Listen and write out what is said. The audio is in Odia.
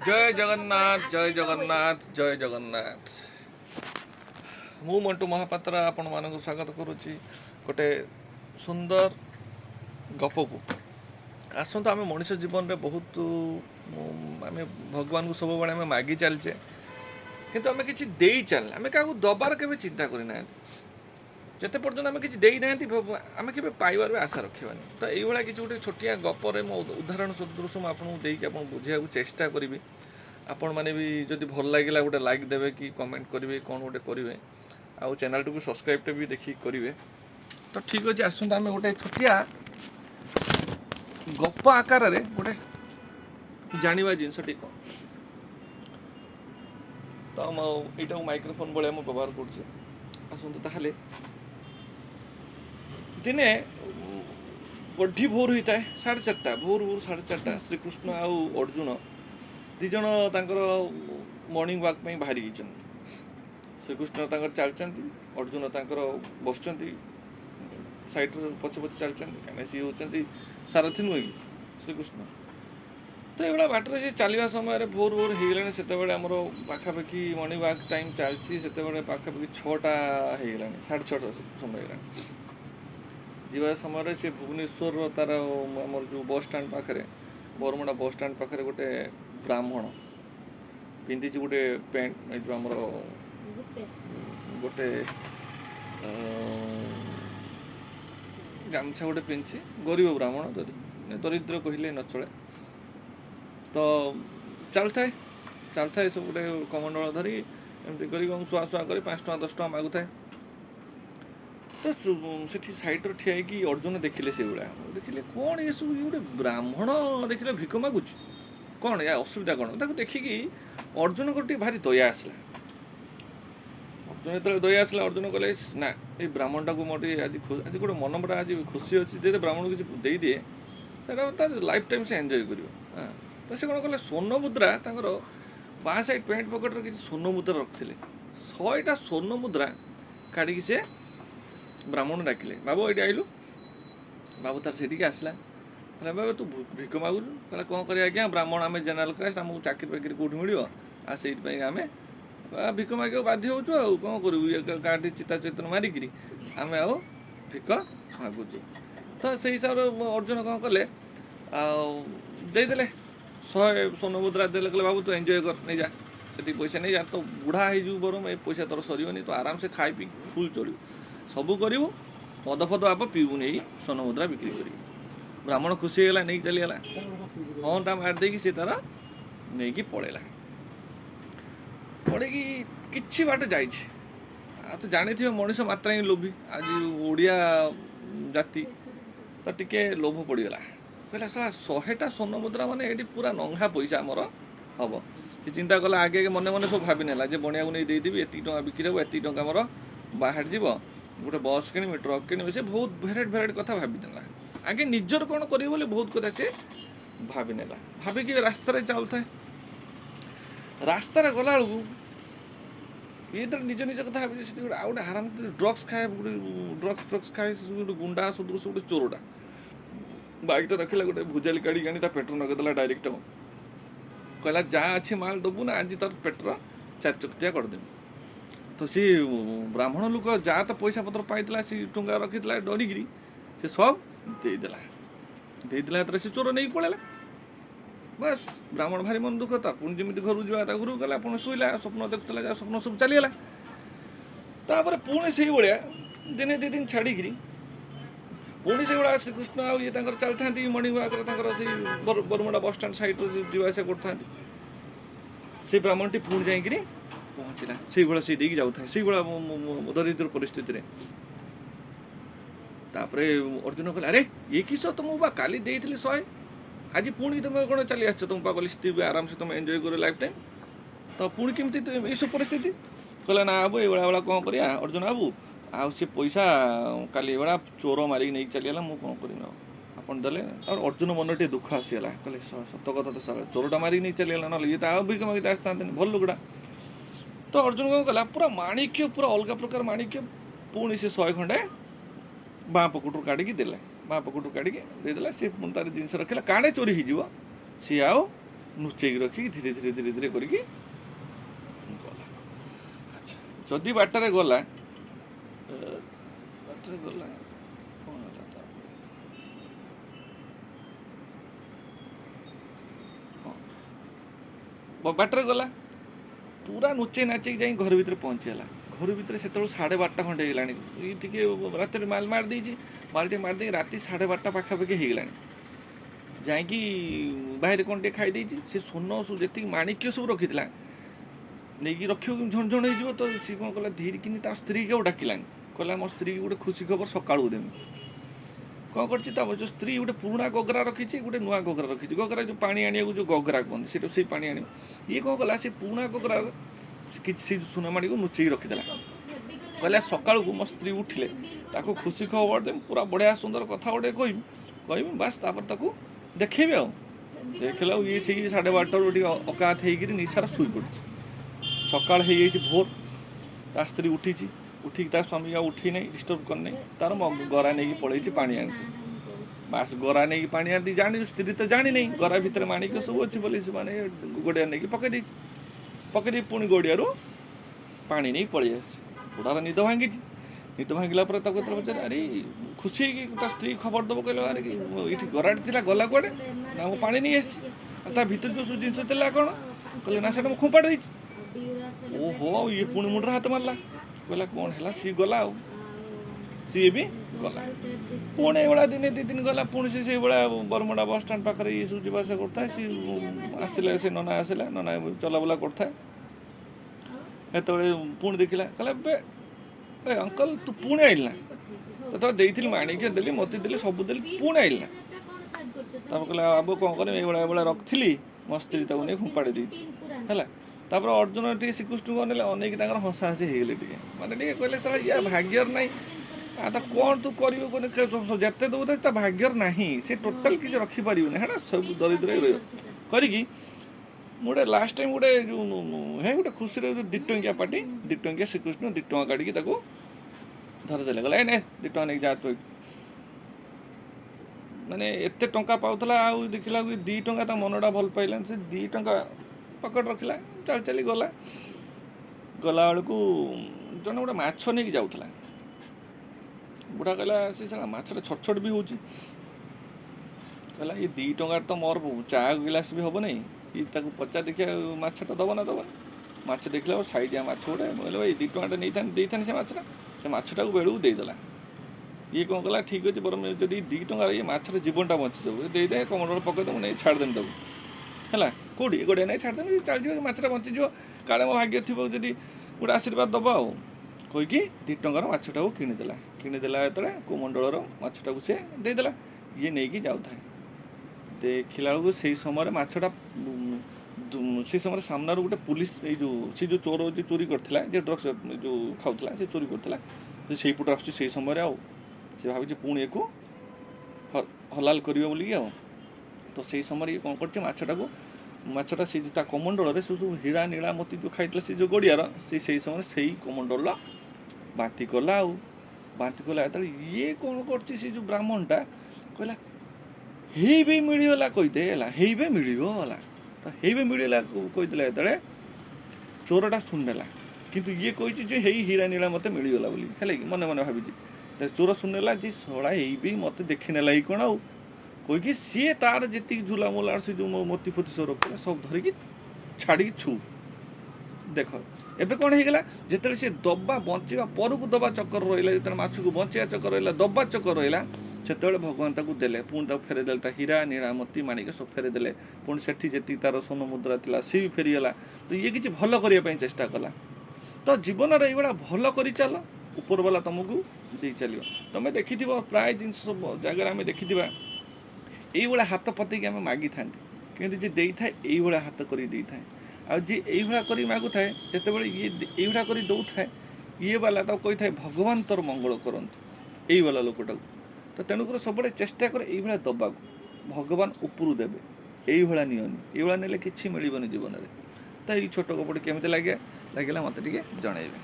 जय जगन्नाथ जय जगन्नाथ जय जगन्नाथ। मु मंटू महापात्र आपण मानक स्वागत करुच्ची गोटे सुंदर गप को। आसतु आम मनीष जीवन में बहुत आम भगवान को सब बड़े आम मागि चलचे किंतु आम किसी दे चलना आम क्या दबार के चिंता करना जिते पर्यटन आम किसी देना आम के पाइबार आशा रखानी। तो ये किसी गोटे छोटिया गपर मो उदाहरण सदृश मुझे बुझे चेष्टा करी। आपण मैंने भी जदि भल लगे गोटे लाइक देवे कि कमेंट करेंगे कौन गोटे करेंगे आउ चैनल को सब्सक्राइब भी देखिए करेंगे। तो ठीक अच्छे आसत आम गोटे छोटिया गप आकार गोटे जाना जिनसटी कौन। तो यहाँ माइक्रोफोन भाया मुझे व्यवहार कर दिने बड़ी भोर होता है 4:30 भोर 4:30 श्रीकृष्ण आउ अर्जुन दिज मॉर्निंग वॉक में बाहरी गई। श्रीकृष्ण चलती अर्जुन बस साइड पछे पछे चलती कहीं सी होती सारथी नुहे कि श्रीकृष्ण। तो ये बाटर से चलवा समय भोर भोर हो गला से पाखापाखि मॉर्निंग वॉक टाइम चलती से पाखापाखि 6टा हो गला 6:30 समय है जीवा समय से भुवनेश्वर तार आमर जो बस स्टाण्ड पाखे बरमुड़ा बस स्टाण्ड पाखे गोटे ब्राह्मण पिंधि गोटे पैंट जो आमर गोटे गामछा गोटे पिंधि गरीब ब्राह्मण दरिद्र कहले न चले। तो चलता चलता सब गोटे कमंडल धरी एमती गरीब शुआ शुआ कर 5 टଙ୍କା 10 टଙ୍କା मागुए। तो से सैड्रे ठिया अर्जुन देखिले से भाया देखिले कौन ये सब गोटे ब्राह्मण देखिले भिक मागुच कौन या असुविधा कौन देखिकी अर्जुन को भारी दया आसला। अर्जुन जो दया आसला अर्जुन कहले ना ये ब्राह्मणटा को मोटे आज आज गोटे मन बड़ा आज खुशी अच्छी दे ब्राह्मण को किसी दे तार लाइफ टाइम से एंजॉय कर। तो से कौन कले स्वर्ण मुद्रा बाँ साइड पैंट पकेट्रे किसी स्वर्ण मुद्रा रखिले 100टा स्वर्ण मुद्रा काढ़ी से ब्राह्मण डाकिले बाबू ये आइलु बाबू तार से आसला बाबा तू भिक मागुचु कहला कौन कर आज्ञा ब्राह्मण आम जेनेल कास्ट आमको चाकरी बाकरी कौट मिल से आम भिक मागे बाध्य होचु आ कौन करूँ काटी चिता चैतन मारिक आम आ भिक मागुचु। तो से हिसाब से अर्जुन कौन कले देदेले 100 स्वर्ण मुद्रा देले कहले बाबू तू एंजॉय कर नहीं जा ये पैसा नहीं जा तो बुढ़ा हो बरम ये पैसा तोर सर तो आराम से खाई पी फुल चलू सबू करू मद फद आप पीबू नहीं स्वर्ण मुद्रा बिक्री कर। ब्राह्मण खुशी होगा नहीं चलीगला हाँ टा मारदे सी तार नहीं कि पलैला पड़े कि बाट जा तो जानी थे मनीष मात्रा ही लोभी आज ओडिया जाति तो टिके लोभ पड़गला कहला साला 100टा स्वर्ण मुद्रा माने ये पूरा नंगा पैसा आमर हम कि चिंता कला आगे मने मने सब भावी नेला जे बनिया को नहीं देदेवी एति टଙ୍କା बिक्री हो एति टଙ୍କା मोर बाहर जीव गोटे बस किणवी ट्रक किणवी से बहुत भेराइट कथा भाविदेला आगे निजर कौन कर बहुत कथा से भावी नेला भाविक रास्तार चलता रास्तार गला बेलू ये तो निज निज कथा भावी गोटे आउ गोटे आराम ड्रग्स खाए ड्रग्स फ्रग्स खाए गोटे गुंडा सदृश गोटे चोरटा बाइकटा रखिला गोटे भुजाली काढ़ी आनी पेट्रोल नगेदेला डायरेक्ट कहला जहाँ अच्छी माल दबू ना आज तार पेट्रोल 4 चकिया करदेवी। तो सी ब्राह्मण लोक जहाँ तो पैसा पत्र पाई सी टंका रखी डरिकी से सब देदेला से चोर नहीं पड़ेगा बस ब्राह्मण भारी मन दुख था पुणी जमी घर जा घर गला पुणी शुला स्वप्न देखुला जहाँ स्वप्न सब चलीगला। तापर पुणी से भाया दिने 2 दिन छाड़ी पुणी से भाया श्रीकृष्ण आ ये चलता मॉर्निंग वॉक बरमुड़ा बस स्टाण्ड साइड जावास कर से ब्राह्मण टी पुणी जाकि पहुँचला से भाया से देखिए जाऊे से भाया दरिद्र परिस्थिति तापर अर्जुन कहला अरे ये किस तुमको काली देती 100 आज पुणी तुम कौन चली आस तुम कहली आराम से तुम एंजॉय कर लाइफ टाइम तो पुणी केमती ये सब परिस्थिति कहला ना बाबू ये भाया कौन कर अर्जुन बाबू आ पैसा काली ये चोर मारिक नहीं चलीगला मुझे कौन करी आपन देले और अर्जुन मन टे दुख आसीगला कहले सत कथा तो सारा चोरटा मारिक नहीं चलीगला ना ये तो भिक मागिते आसता भल लोकटा। तो अर्जुन कौन कला पूरा माणिक्य पूरा अलग प्रकार माणिक्य पुणी से 100 खंडे बाँ पकुटू काढ़ी देला बाँ पकुटू काढ़ी देदेला सी तार जिन रखा काड़े चोरी हो सी ଲୁଚେଇକି ରଖିକି ଧୀରେ ଧୀରେ ଧୀରେ ଧୀରେ କରିକି ଗଲା। ଆଚ୍ଛା, ଯଦି ବାଟରେ ଗଲା ବାଟରେ ଗଲା କ'ଣ ହେଲା ତାପରେ? ହଁ, ବାଟରେ ଗଲା ପୁରା ନୁଚେଇ ନାଚେଇକି ଯାଇ ଘର ଭିତରେ ପହଞ୍ଚିଗଲା। ଘର ଭିତରେ ସେତେବେଳକୁ 12:30 ଖଣ୍ଡେ ହେଇଗଲାଣି। ଇଏ ଟିକେ ରାତିରେ ମାଲ ମାରି ଦେଇଛି, ମାଲ ଟିକେ ମାରିଦେଇକି ରାତି 12:30 ପାଖାପାଖି ହେଇଗଲାଣି। ଯାଇକି ବାହାରେ କ'ଣ ଟିକେ ଖାଇ ଦେଇଛି। ସେ ସ୍ୱର୍ଣ୍ଣ ଯେତିକି ମାଣିକ୍ୟ ସବୁ ରଖିଥିଲା ନେଇକି ରଖିବାକୁ ଝଣଝଣ ହେଇଯିବ। ତ ସିଏ କ'ଣ କଲା, ଧୀରିକିନି ତା ସ୍ତ୍ରୀକି ଆଉ ଡାକିଲାନି। କହିଲା ମୋ ସ୍ତ୍ରୀକି ଗୋଟେ ଖୁସି ଖବର ସକାଳୁ ଦେମି। କ'ଣ କରିଛି, ତା ଯେଉଁ ସ୍ତ୍ରୀ ଗୋଟେ ପୁରୁଣା ଗଗରା ରଖିଛି, ଗୋଟେ ନୂଆ ଗଗରା ରଖିଛି। ଗଗରା ଯେଉଁ ପାଣି ଆଣିବାକୁ ଯେଉଁ ଗଗରା କୁହନ୍ତି, ସେଇଟା ସେଇ ପାଣି ଆଣିବ। ଇଏ କ'ଣ କଲା, ସେ ପୁରୁଣା ଗଗରା କିଛି ସେ ସୁନାମାଣିକୁ ଲୁଚେଇକି ରଖିଦେଲା। କହିଲା ସକାଳକୁ ମୋ ସ୍ତ୍ରୀ ଉଠିଲେ ତାକୁ ଖୁସି ଖବର ଦେମି, ପୁରା ବଢ଼ିଆ ସୁନ୍ଦର କଥା ଗୋଟେ କହିବି ବାସ୍, ତାପରେ ତାକୁ ଦେଖେଇବି ଆଉ। ଦେଖିଲା ଇଏ ସେଇ 12:30 ଟିକେ ଅକାତ ହେଇକିରି ନିଶାର ଶୋଇ ପଡ଼ିଛି। ସକାଳ ହେଇଯାଇଛି ଭୋର, ତା ସ୍ତ୍ରୀ ଉଠିଛି, ଉଠିକି ତା ସ୍ୱାମୀ ଆଉ ଉଠି ନାହିଁ, ଡିଷ୍ଟର୍ବ କରିନାହିଁ। ତାର ଗରା ନେଇକି ପଳେଇଛି ପାଣି ଆଣିକି। ବାସ୍ ଗରା ନେଇକି ପାଣି ଆଣିକି ଜାଣି, ସ୍ତ୍ରୀ ତ ଜାଣିନାହିଁ ଗରା ଭିତରେ ମାଣିକ୍ୟ ସବୁ ଅଛି ବୋଲି। ସେମାନେ ଗଡ଼ିଆ ନେଇକି ପକେଇ ଦେଇଛି। ପକେଇ ଦେଇ ପୁଣି ଗଡ଼ିଆରୁ ପାଣି ନେଇ ପଳେଇ ଆସିଛି। ବୁଢ଼ାର ନିଦ ଭାଙ୍ଗିଛି। ନିଦ ଭାଙ୍ଗିଲା ପରେ ତାକୁ ଯେତେବେଳେ ପଚାରେ, ଆରେ ଖୁସି ହେଇକି ତା ସ୍ତ୍ରୀ ଖବର ଦେବ, କହିଲେ ଆରେ ଏଇଠି ଗରାଟେ ଥିଲା, ଗଲା କୁଆଡ଼େ? ନା ମୁଁ ପାଣି ନେଇ ଆସିଛି। ଆଉ ତା ଭିତରେ ଯେଉଁ ସବୁ ଜିନିଷ ଥିଲା କ'ଣ? କହିଲେ ନା ସେଇଟା ମୁଁ ଖୋପାଡ଼ି ଦେଇଛି। ଓହୋ, ଆଉ ଇଏ ପୁଣି ମୁଣ୍ଡରେ ହାତ ମାରିଲା। କହିଲା କ'ଣ ହେଲା? ସିଏ ଗଲା ଆଉ, ସିଏ ବି ଗଲା। ପୁଣି ଏଇଭଳିଆ ଦିନେ 2 ଦିନ ଗଲା, ପୁଣି ସେ ସେଇଭଳିଆ ବରମୁଣ୍ଡା ବସଷ୍ଟାଣ୍ଡ ପାଖରେ ଇଏ ସବୁ ଯିବା ଆସିବା କରୁଥାଏ। ସିଏ ଆସିଲା, ସେ ନନା ଆସିଲା, ନନା ଚଲାବୁଲା କରୁଥାଏ। ସେତେବେଳେ ପୁଣି ଦେଖିଲା, କହିଲା ଏ ଅଙ୍କଲ ତୁ ପୁଣି ଆଇଲ ନା? ତୋତେ ଦେଇଥିଲି ମାଣିକ୍ୟ ଦେଲି, ମୋତି ଦେଲି, ସବୁ ଦେଲି, ପୁଣି ଆଇଲ ନା? ତାପରେ କହିଲା ବାବୁ କ'ଣ କରିବି, ଏଇଭଳିଆ ରଖିଥିଲି, ମୋ ସ୍ତ୍ରୀ ତାକୁ ନେଇ ଫୋପାଡ଼ି ଦେଇଛି ହେଲା। ତାପରେ ଅର୍ଜୁନ ଟିକେ ଶ୍ରୀକୃଷ୍ଣଙ୍କୁ ଅନେଇଲେ, ଅନେଇକି ତାଙ୍କର ହସା ହସି ହେଇଗଲେ ଟିକେ, ମାନେ ଟିକେ କହିଲେ ସାରା ୟା ଭାଗ୍ୟର ନାହିଁ। ତା କ'ଣ ତୁ କରିବୁ, ଯେତେ ଦେଉଥାଏ ତା ଭାଗ୍ୟର ନାହିଁ, ସେ ଟୋଟାଲ କିଛି ରଖିପାରିବୁନି, ହେଟା ସବୁ ଦରିଦ୍ର ରହିବ କରିକି। ମୁଁ ଗୋଟେ ଲାଷ୍ଟ ଟାଇମ୍ ଗୋଟେ ଗୋଟେ ଖୁସିରେ 2 ଟଙ୍କିଆ ପାଟି, 2 ଟଙ୍କିଆ ଶ୍ରୀକୃଷ୍ଣ 2 ଟଙ୍କା କାଢ଼ିକି ତାକୁ ଧରିଦେଲେ। ଗଲା ନେ 2 ଟଙ୍କା ନେଇକି ଯା ତୁ। ମାନେ ଏତେ ଟଙ୍କା ପାଉଥିଲା, ଆଉ ଦେଖିଲା 2 ଟଙ୍କା ତା ମନଟା ଭଲ ପାଇଲାନି। ସେ 2 ଟଙ୍କା ପକେଟ ରଖିଲା, ଚାଲି ଚାଲି ଗଲାବେଳକୁ ଜଣେ ଗୋଟେ ମାଛ ନେଇକି ଯାଉଥିଲା। ବୁଢ଼ା କହିଲା, ସେ ସାରା ମାଛଟା ଛଟ ଛଟ ବି ହେଉଛି। କହିଲା ଏ 2 ଟଙ୍କାରେ ତ ମୋର ଚା ଗିଲାସ ବି ହେବ ନାହିଁ। ତାକୁ ପଚାର ଦେଖିବା ମାଛଟା ଦେବ ନା ଦେବନି। ମାଛ ଦେଖିଲା ସାଇଡ଼ିଆ ମାଛ ଗୋଟେ। କହିଲେ ଭାଇ 2 ଟଙ୍କାଟା ଦେଇଥାନ୍ତି ସେ ମାଛଟା। ସେ ମାଛଟାକୁ ବେଳକୁ ଦେଇଦେଲା। ଇଏ କ'ଣ କଲା, ଠିକ୍ ଅଛି ବରଂ ଯଦି 2 ଟଙ୍କା ଇଏ ମାଛର ଜୀବନଟା ବଞ୍ଚିଯିବ, ଦେଇଦେ, କମଣ୍ଡଳ ପକେଇଦେବୁ, ନେଇ ଛାଡ଼ିଦେମି ତାକୁ ହେଲା। କେଉଁଠି ଗଡ଼ିଆ ନେଇ ଛାଡ଼ିଦେମି, ଚାଲିଯିବ, ମାଛଟା ବଞ୍ଚିଯିବ, କାଳେ ମୋ ଭାଗ୍ୟ ଥିବ ଯଦି ଗୋଟେ ଆଶୀର୍ବାଦ ଦେବ ଆଉ କହିକି 2 ଟଙ୍କାର ମାଛଟାକୁ କିଣିଦେଲା। ଯେତେବେଳେ କୋମଣ୍ଡଳର ମାଛଟାକୁ ସେ ଦେଇଦେଲା। ଇଏ ନେଇକି ଯାଉଥାଏ। ଦେଖିଲା ବେଳକୁ ସେଇ ସମୟରେ ମାଛଟା, ସେଇ ସମୟରେ ସାମ୍ନାରୁ ଗୋଟେ ପୁଲିସ, ସେ ଯେଉଁ ଚୋର ଚୋରି କରିଥିଲା, ଯେ ଡ୍ରଗ୍ସ ଯେଉଁ ଖାଉଥିଲା, ସେ ଚୋରି କରିଥିଲା, ସେ ସେଇପଟେ ଆସୁଛି। ସେଇ ସମୟରେ ଆଉ ସେ ଭାବିଛି ପୁଣି ଏକୁ ହଲାଲ କରିବ ବୋଲିକି ଆଉ। ତ ସେଇ ସମୟରେ ଇଏ କ'ଣ କରିଛି, ମାଛଟା ସେ ତା କମଣ୍ଡଳରେ ସେ ସବୁ ହୀରା ନୀଳା ମୋତି ଯେଉଁ ଖାଇଥିଲା, ସେ ଯେଉଁ ଗଡ଼ିଆର, ସେଇ ସମୟରେ ସେଇ କମଣ୍ଡଳ ବାନ୍ତି କଲା। ଆଉ ବାନ୍ତି କଲା ଯେତେବେଳେ ଇଏ କ'ଣ କରୁଛି, ସେ ଯେଉଁ ବ୍ରାହ୍ମଣଟା କହିଲା ହେଇବେ ମିଳିଗଲା କହିଦେ ହେଲା, ହେଇବେ ମିଳିବ ହେଲା। ତ ହେଇବେ ମିଳିଗଲା କହିଦେଲା ଯେତେବେଳେ ଚୋରଟା ଶୁଣିନେଲା। କିନ୍ତୁ ଇଏ କହିଛି ଯେ ହେଇ ହୀରା ନୀଳା ମୋତେ ମିଳିଗଲା ବୋଲି, ହେଲା କି ମନେ ମନେ ଭାବିଛି। ଚୋର ଶୁଣିନେଲା ଯେ ଶଳା ହେଇବି ମୋତେ ଦେଖିନେଲା କି କ'ଣ ଆଉ କହିକି, ସିଏ ତାର ଯେତିକି ଝୁଲାମୁଲା ସେ ଯେଉଁ ମୋତି ଫୋତି ସବୁ ରଖିଥିଲା ସବୁ ଧରିକି ଛାଡ଼ିକି ଦେଖ ଏବେ କ'ଣ ହେଇଗଲା। ଯେତେବେଳେ ସେ ଦବା ବଞ୍ଚିବା ପରକୁ ଦବା ଚକ୍କର ରହିଲା, ଯେତେବେଳେ ମାଛକୁ ବଞ୍ଚିବା ଚକ୍କର ରହିଲା, ଦବା ଚକ୍କର ରହିଲା, ସେତେବେଳେ ଭଗବାନ ତାକୁ ଦେଲେ, ପୁଣି ତାକୁ ଫେରେଇଦେଲେ। ତା ହୀରା ନୀଳା ମୋତି ମାଣିକ ସବୁ ଫେରେଇଦେଲେ। ପୁଣି ସେଠି ଯେତିକି ତାର ସ୍ୱର୍ଣ୍ଣ ମୁଦ୍ରା ଥିଲା ସେ ବି ଫେରିଗଲା। ତ ଇଏ କିଛି ଭଲ କରିବା ପାଇଁ ଚେଷ୍ଟା କଲା। ତ ଜୀବନରେ ଏଇଭଳିଆ ଭଲ କରିଚାଲ, ଉପରବାଲା ତୁମକୁ ଦେଇ ଚାଲିବ। ତୁମେ ଦେଖିଥିବ ପ୍ରାୟ ଜିନିଷ ଜାଗାରେ ଆମେ ଦେଖିଥିବା ଏଇଭଳିଆ ହାତ ପତେଇକି ଆମେ ମାଗିଥାନ୍ତି, କିନ୍ତୁ ଯିଏ ଦେଇଥାଏ ଏଇଭଳିଆ ହାତ କରିକି ଦେଇଥାଏ। ଆଉ ଯିଏ ଏଇଭଳିଆ କରି ମାଗୁଥାଏ, ଯେତେବେଳେ ଇଏ ଏଇଭଳିଆ କରି ଦେଉଥାଏ, ଇଏ ବାଲା ତାକୁ କହିଥାଏ ଭଗବାନ ତୋର ମଙ୍ଗଳ କରନ୍ତୁ, ଏଇବାଲା ଲୋକଟାକୁ। ତ ତେଣୁକରି ସବୁବେଳେ ଚେଷ୍ଟା କରେ ଏଇଭଳିଆ ଦେବାକୁ, ଭଗବାନ ଉପରୁ ଦେବେ, ଏଇଭଳିଆ ନିଅନି। ଏଇଭଳିଆ ନେଲେ କିଛି ମିଳିବନି ଜୀବନରେ। ତ ଏଇ ଛୋଟ ଗପଟି କେମିତି ଲାଗିଲା ମୋତେ ଟିକେ ଜଣାଇବେ।